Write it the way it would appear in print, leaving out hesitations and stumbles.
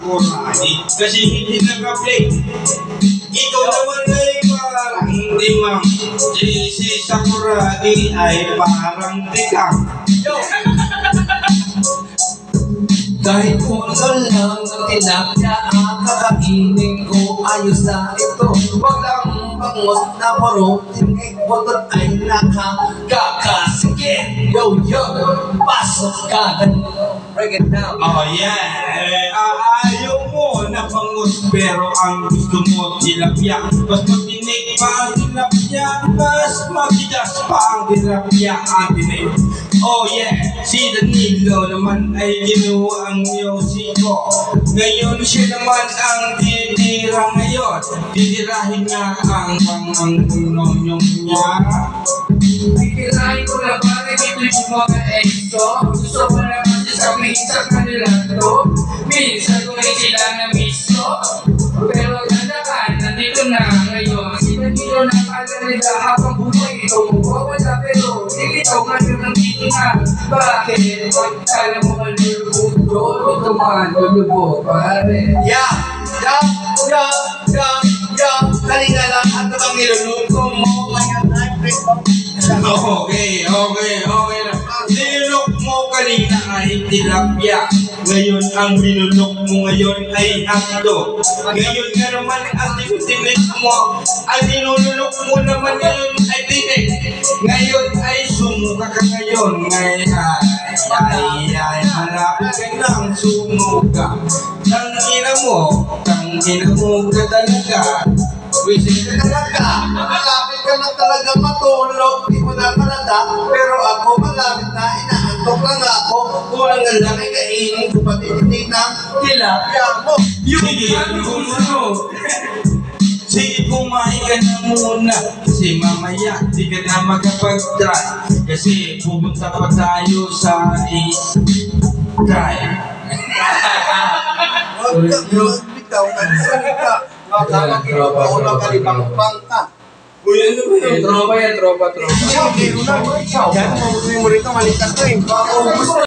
Sakuragi kasi hindi naka-play. Ikaw naman ay parang hindi ma'am. Si Sakuragi ay parang tikang. Kahit ulo lang ng tilapia ang kakainin ko, ayos na ito. Wag lang bangot na puro tingin butod ay nakakakasikip. Yo, pasok ka. Break it down. Oh yeah, ayaw mo na bangus pero ang gusto mo tilapia. Mas matinig pa ang tilapia, mas matigas pa ang tilapia ang tinig. Oh yeah, si Danilo naman ay ginawa ang musiko. Ngayon siya naman ang titira ngayon. Titirahin niya ang unom niya. Titirahin ko na bakit ito yung mga exo. Gusto ko naman sabihin sa kanila to. Minsan ko rin sila na miso. Pero ganda ka, nandito na ngayon. Si Danilo na pala nila habang buhay ito. Wala pero nilitaw ngayon nandito na. Bakit? Kala mo maluluto. Ito man, lulubo, pare. Halika lang, ano bang niluluto mo? Ngayon ay breakfast. Okay na. Nilulok mo kanina ay tilapia. Ngayon ang binulok mo ngayon ay hotdog. Ngayon nga naman ang tinik mo. Ang nilulok mo naman ngayon ay tinik. Ngayon ay sumuka ka ngayon. Ngayon ay malapit ka nang sumuka. Tangina mo ka talaga. Wisin ka talaga, malapit ka na talaga matulog. Di mo na malata, pero ako malapit na inaantok lang ako. Kulang nga lang ay kainin ko pati tinig ng tilapia mo. Sige, kumain ka na muna. Kasi mamaya di ka na makapag-try. Kasi pupunta pa tayo sa try. Huwag ka bitaw ka salita. Makakala kinita ko na kalibang-bang ka. Uy, ano ba yun? Tropa yan, tropa. Ikaw, meron na. Yan, mabuti mo rito, malikas ko eh. Baka ubus